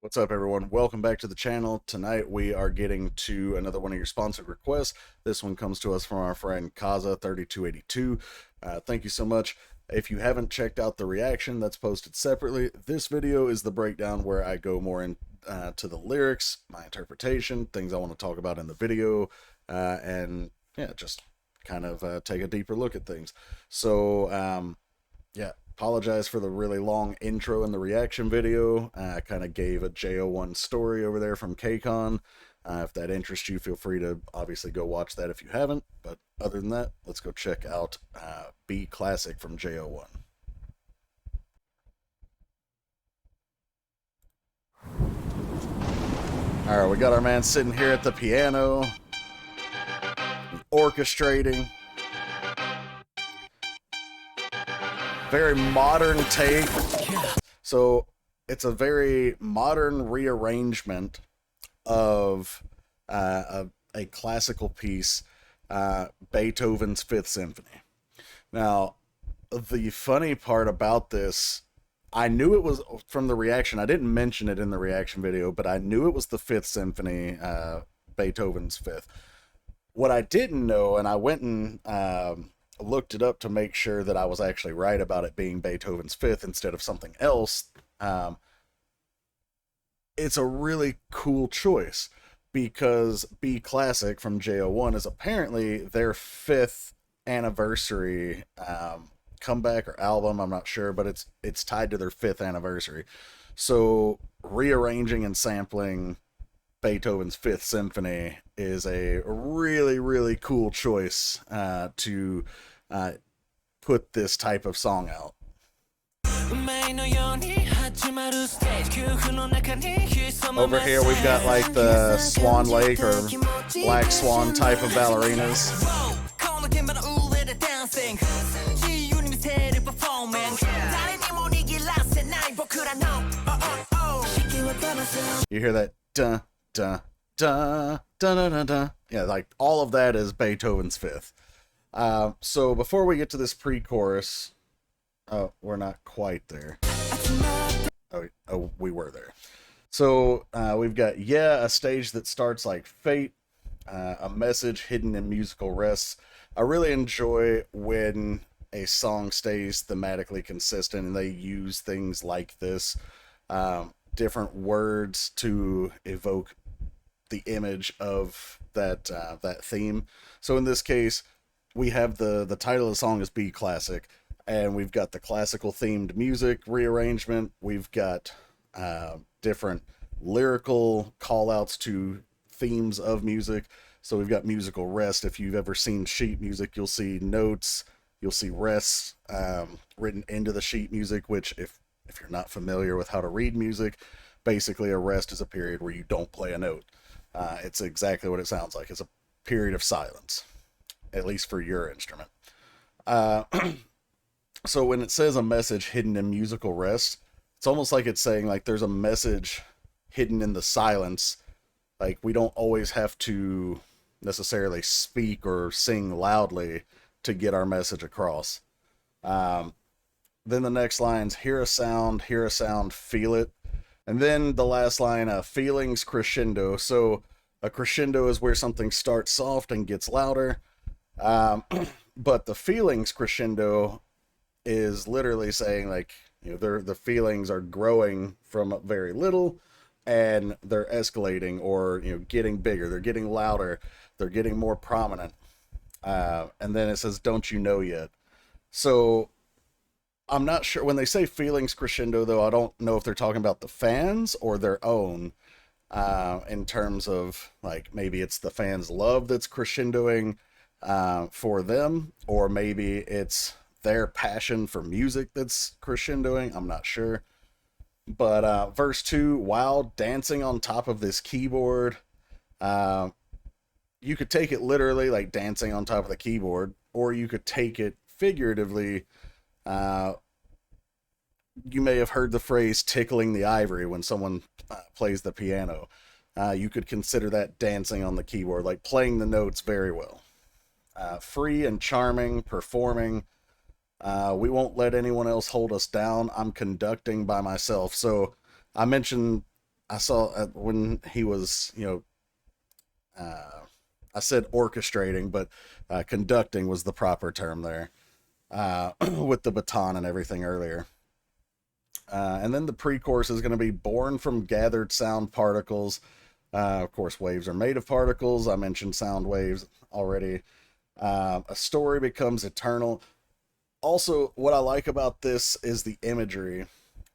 What's up, everyone? Welcome back to the channel. Tonight we are getting to another one of your sponsored requests. This one comes to us from our friend Kaza3282. Thank you so much. If you haven't checked out the reaction that's posted separately, this video is the breakdown where I go more in to the lyrics, my interpretation, things I want to talk about in the video, and yeah, just kind of take a deeper look at things. So yeah, apologize for the really long intro in the reaction video. I kind of gave a JO1 story over there from KCON. If that interests you, feel free to obviously go watch that if you haven't. But other than that, let's go check out B Classic from JO1. All right, we got our man sitting here at the piano, orchestrating. Very modern take. So it's a very modern rearrangement of a classical piece, Beethoven's Fifth Symphony. Now, the funny part about this, I knew it was from the reaction. I didn't mention it in the reaction video, but I knew it was the Fifth Symphony, Beethoven's Fifth. What I didn't know, and I went and looked it up to make sure that I was actually right about it being Beethoven's Fifth instead of something else. It's a really cool choice because B Classic from JO1 is apparently their 5th anniversary comeback or album. I'm not sure, but it's tied to their 5th anniversary. So rearranging and sampling Beethoven's Fifth Symphony is a really, really cool choice to put this type of song out. Over here we've got like the Swan Lake or Black Swan type of ballerinas. You hear that dun dun dun dun dun dun dun. Yeah, like all of that is Beethoven's Fifth. So before we get to this pre-chorus, oh, we're not quite there. Oh, we were there. So we've got a stage that starts like fate, a message hidden in musical rests. I really enjoy when a song stays thematically consistent and they use things like this, different words to evoke the image of that that theme. So in this case, we have the title of the song is B Classic, and we've got the classical themed music rearrangement. We've got different lyrical call outs to themes of music. So we've got musical rest. If you've ever seen sheet music, you'll see notes, you'll see rests written into the sheet music, which if you're not familiar with how to read music, basically a rest is a period where you don't play a note. It's exactly what it sounds like. It's a period of silence, at least for your instrument. So when it says a message hidden in musical rest, it's almost like it's saying like there's a message hidden in the silence. Like we don't always have to necessarily speak or sing loudly to get our message across. Then the next line's hear a sound, feel it. And then the last line, feelings crescendo. So a crescendo is where something starts soft and gets louder. But the feelings crescendo is literally saying like, you know, the feelings are growing from very little and they're escalating or, you know, getting bigger. They're getting louder. They're getting more prominent. And then it says, don't you know yet? So I'm not sure when they say feelings crescendo, though. I don't know if they're talking about the fans or their own, in terms of like maybe it's the fans' love that's crescendoing for them, or maybe it's their passion for music that's crescendoing. I'm not sure. But verse 2, while dancing on top of this keyboard, you could take it literally like dancing on top of the keyboard, or you could take it figuratively. You may have heard the phrase tickling the ivory when someone plays the piano. You could consider that dancing on the keyboard, like playing the notes very well. Free and charming, performing. We won't let anyone else hold us down. I'm conducting by myself. So I mentioned I saw when he was, I said orchestrating, but conducting was the proper term there, with the baton and everything earlier. And then the pre-chorus is going to be born from gathered sound particles. Of course, waves are made of particles. I mentioned sound waves already. A story becomes eternal. Also, what I like about this is the imagery.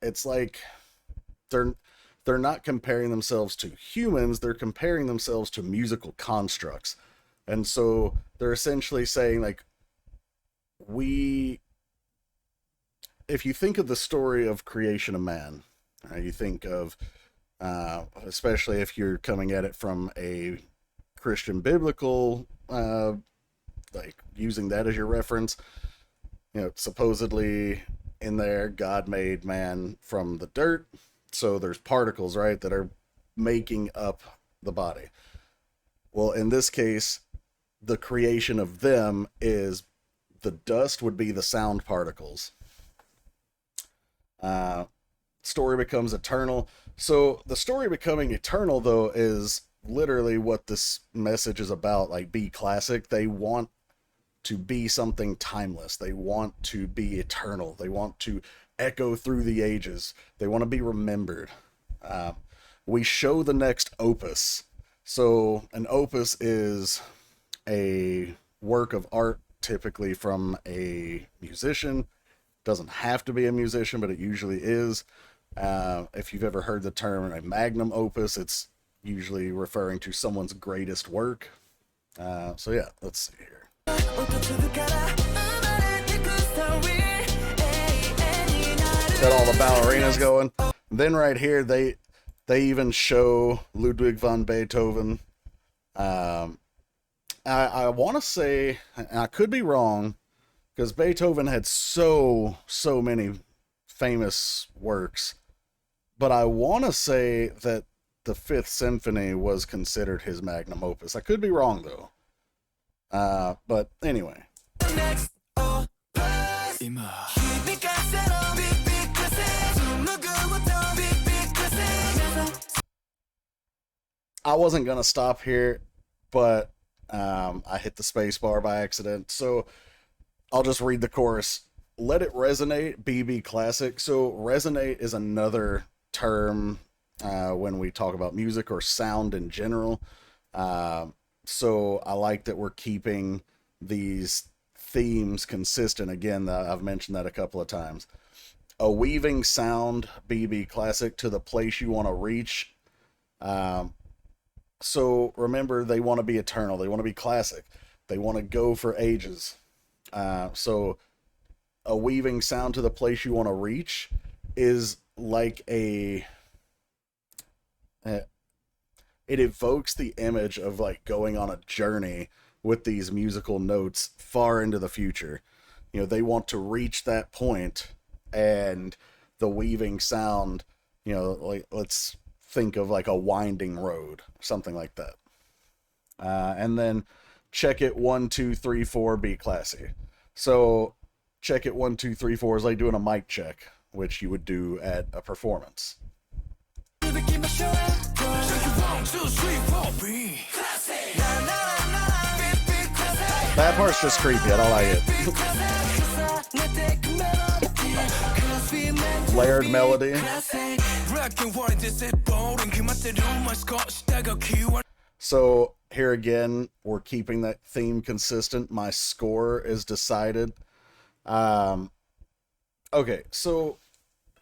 It's like they're not comparing themselves to humans, they're comparing themselves to musical constructs. And so they're essentially saying, like, we if you think of the story of creation of man, you think of, especially if you're coming at it from a Christian biblical, like using that as your reference, supposedly in there, God made man from the dirt. So there's particles, right, that are making up the body. Well, in this case, the creation of them is the dust would be the sound particles. Story becomes eternal. So the story becoming eternal, though, is literally what this message is about. Like, be classic. They want to be something timeless. They want to be eternal. They want to echo through the ages. They want to be remembered. We show the next opus. So an opus is a work of art, typically from a musician. Doesn't have to be a musician, but it usually is. If you've ever heard the term a magnum opus, it's usually referring to someone's greatest work. So yeah, let's see here. Got all the ballerinas going. Then right here, they even show Ludwig van Beethoven. I want to say, and I could be wrong, because Beethoven had so many famous works, but I want to say that the Fifth Symphony was considered his magnum opus. I could be wrong, though. But anyway. I wasn't going to stop here, but I hit the space bar by accident. So I'll just read the chorus. Let it resonate, BB classic. So resonate is another term when we talk about music or sound in general. So I like that we're keeping these themes consistent. Again, I've mentioned that a couple of times. A weaving sound, BB classic, to the place you want to reach. So remember, they want to be eternal. They want to be classic. They want to go for ages. So a weaving sound to the place you want to reach is like it evokes the image of like going on a journey with these musical notes far into the future. They want to reach that point, and the weaving sound, like, let's think of like a winding road, something like that. And then check it 1, 2, 3, 4, be classy. So check it 1, 2, 3, 4 is like doing a mic check, which you would do at a performance. That part's just creepy. I don't like it. Layered melody. So here again, we're keeping that theme consistent. My score is decided. Okay, so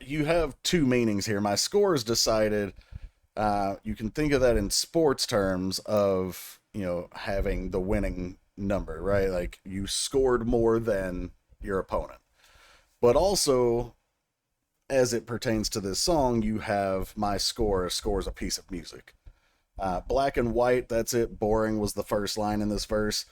you have two meanings here. My score is decided. You can think of that in sports terms of, having the winning number, right? Like, you scored more than your opponent. But also, as it pertains to this song, you have my score. A score is a piece of music. Black and white, that's it. Boring was the first line in this verse.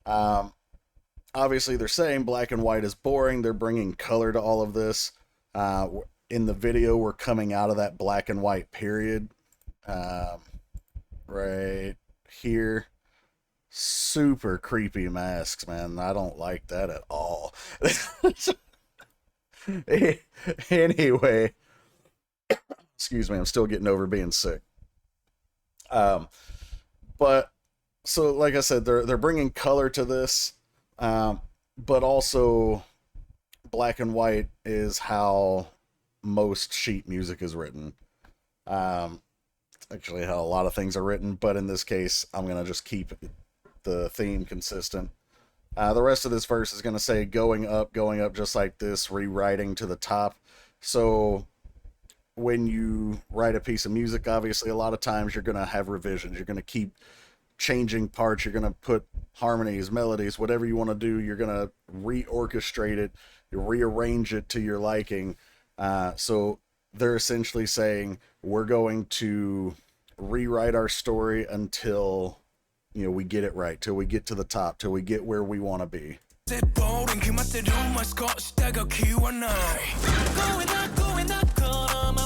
Obviously, they're saying black and white is boring. They're bringing color to all of this. In the video, we're coming out of that black and white period. Right here. Super creepy masks, man. I don't like that at all. Anyway, Excuse me, I'm still getting over being sick. But so like I said, they're bringing color to this, but also black and white is how most sheet music is written. Actually how a lot of things are written, but in this case, I'm going to just keep the theme consistent. The rest of this verse is going to say going up, just like this, rewriting to the top. So when you write a piece of music, obviously a lot of times you're going to have revisions. You're going to keep changing parts. You're going to put harmonies, melodies, whatever you want to do. You're going to reorchestrate it, rearrange it to your liking. So they're essentially saying we're going to rewrite our story until, you know, we get it right, till we get to the top, till we get where we want to be.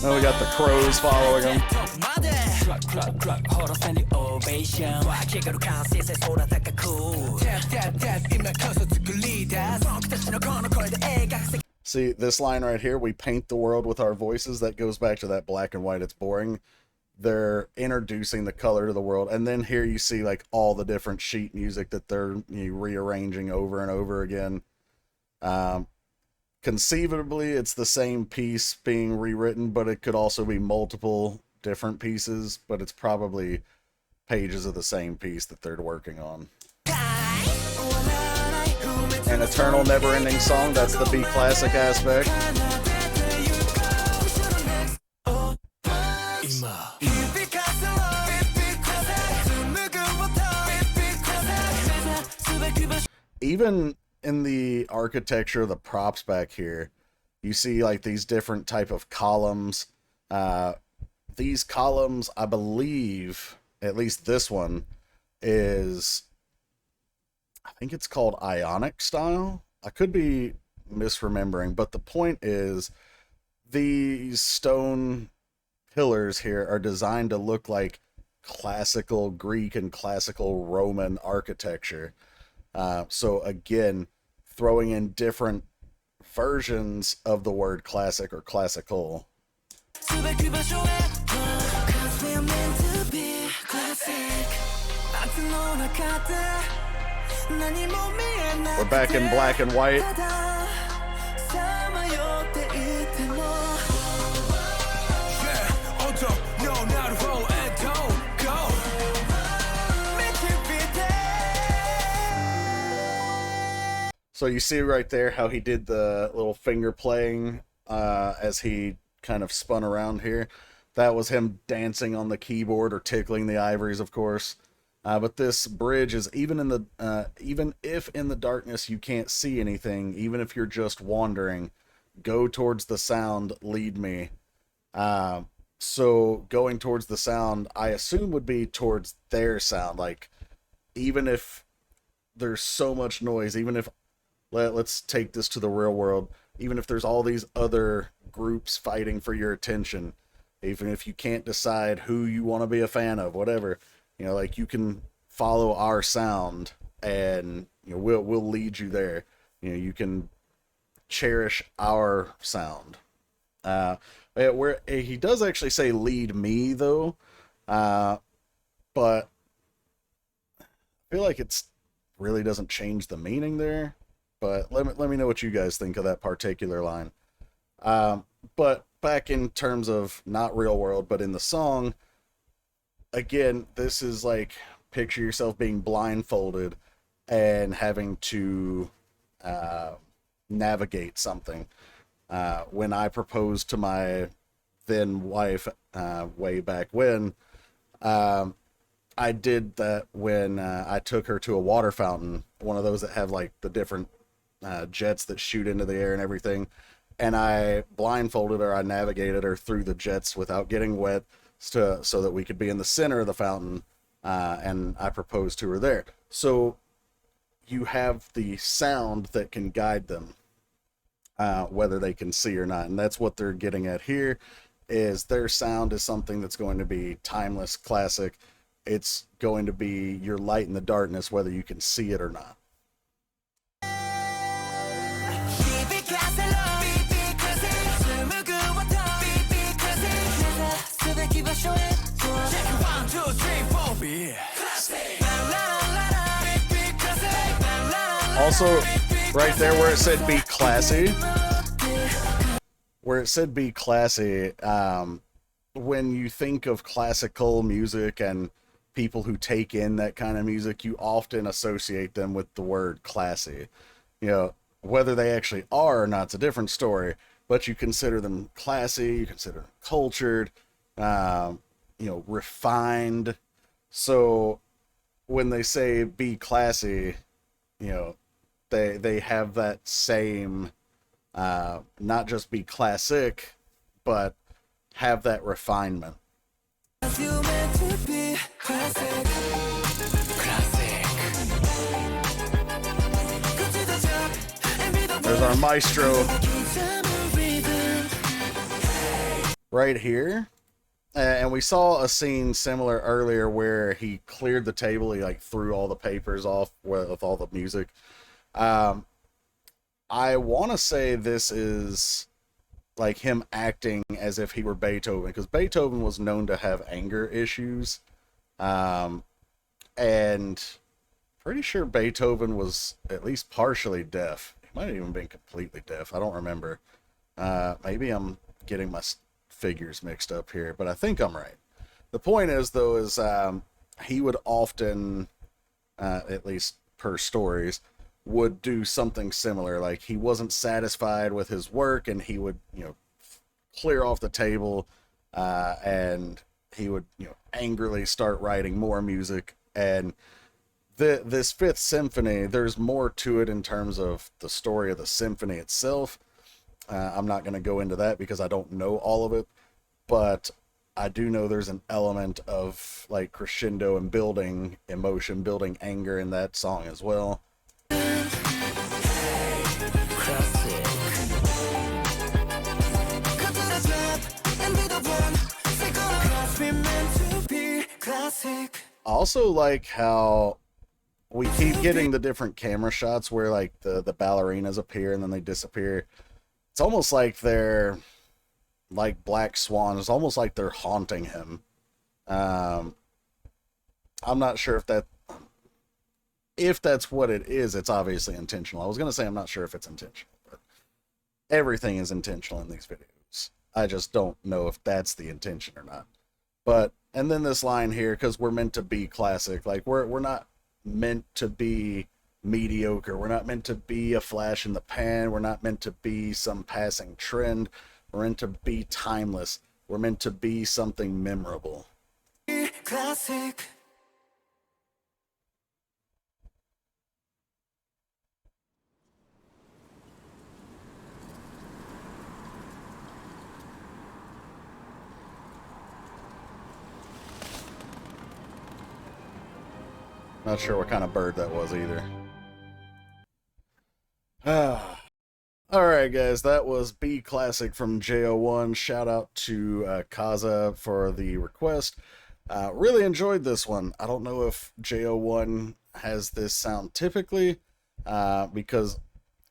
Oh, we got the crows following him. See, this line right here, we paint the world with our voices, that goes back to that black and white, it's boring. They're introducing the color to the world, and then here you see like all the different sheet music that they're rearranging over and over again. Conceivably, it's the same piece being rewritten, but it could also be multiple different pieces, but it's probably pages of the same piece that they're working on. An eternal, never-ending song, that's the B classic aspect. Even in the architecture, the props back here, you see like these different type of columns. These columns, I believe, at least this one is, I think it's called Ionic style. I could be misremembering, but the point is these stone pillars here are designed to look like classical Greek and classical Roman architecture. So again, throwing in different versions of the word classic or classical. We're back in black and white. So you see right there how he did the little finger playing as he kind of spun around here. That was him dancing on the keyboard or tickling the ivories, of course. But this bridge is even if in the darkness you can't see anything, even if you're just wandering, go towards the sound, lead me. So going towards the sound, I assume would be towards their sound. Like, even if there's so much noise, even if, let's take this to the real world, even if there's all these other groups fighting for your attention, even if you can't decide who you want to be a fan of, whatever, like, you can follow our sound and we'll lead you there. You can cherish our sound. Where he does actually say lead me though, but I feel like it's really doesn't change the meaning there. But let me know what you guys think of that particular line. But back in terms of not real world, but in the song, again, this is like, picture yourself being blindfolded and having to navigate something. When I proposed to my then wife way back when, I did that when I took her to a water fountain, one of those that have like the different jets that shoot into the air and everything, and I blindfolded her, I navigated her through the jets without getting wet, so that we could be in the center of the fountain, and I proposed to her there. So you have the sound that can guide them, whether they can see or not, and that's what they're getting at here, is their sound is something that's going to be timeless, classic. It's going to be your light in the darkness, whether you can see it or not. Also, right there where it said be classy, when you think of classical music and people who take in that kind of music, you often associate them with the word classy. You know, whether they actually are or not, it's a different story, but you consider them classy, you consider them cultured, refined. So when they say be classy, they have that same, not just be classic, but have that refinement. There's our maestro right here. And we saw a scene similar earlier where he cleared the table. He threw all the papers off with all the music. I want to say this is him acting as if he were Beethoven, because Beethoven was known to have anger issues. And pretty sure Beethoven was at least partially deaf. He might have even been completely deaf. I don't remember. Maybe I'm getting my figures mixed up here, but I think I'm right. The point is, though, is he would often, at least per stories, would do something similar. Like, he wasn't satisfied with his work, and he would, clear off the table, and he would, angrily start writing more music. And this Fifth Symphony, there's more to it in terms of the story of the symphony itself. I'm not going to go into that because I don't know all of it, but I do know there's an element of crescendo and building emotion, building anger in that song as well. I also like how we keep getting the different camera shots where the ballerinas appear and then they disappear. It's almost like they're like black swans. It's almost like they're haunting him. I'm not sure if that's what it is. It's obviously intentional. I was going to say I'm not sure if it's intentional, but everything is intentional in these videos. I just don't know if that's the intention or not. But, and then this line here, because we're meant to be classic. We're not meant to be mediocre. We're not meant to be a flash in the pan. We're not meant to be some passing trend. We're meant to be timeless. We're meant to be something memorable. Classic. Not sure what kind of bird that was either. Alright guys, that was B Classic from JO1. Shout out to Kaza for the request. Really enjoyed this one. I don't know if JO1 has this sound typically, because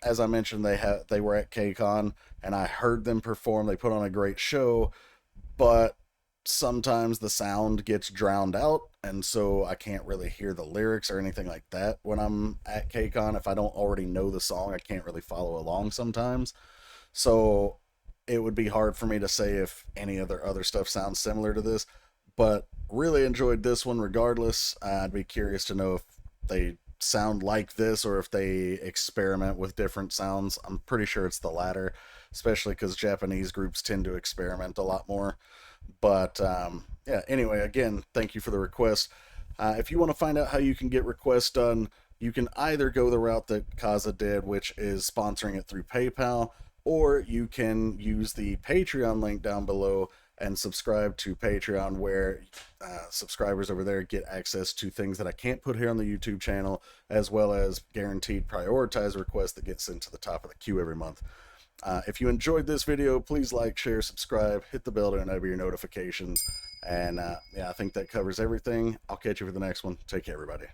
as I mentioned, they were at KCON and I heard them perform. They put on a great show, but sometimes the sound gets drowned out, and so I can't really hear the lyrics or anything like that when I'm at KCON. If I don't already know the song, I can't really follow along sometimes. So it would be hard for me to say if any of their other stuff sounds similar to this, but really enjoyed this one regardless. I'd be curious to know if they sound like this or if they experiment with different sounds. I'm pretty sure it's the latter, especially because Japanese groups tend to experiment a lot more. But yeah, anyway, again, thank you for the request. If you want to find out how you can get requests done, you can either go the route that Kaza did, which is sponsoring it through PayPal, or you can use the Patreon link down below and subscribe to Patreon, where subscribers over there get access to things that I can't put here on the YouTube channel, as well as guaranteed prioritized requests that get sent to the top of the queue every month. If you enjoyed this video, please like, share, subscribe, hit the bell to enable your notifications. And yeah, I think that covers everything. I'll catch you for the next one. Take care, everybody.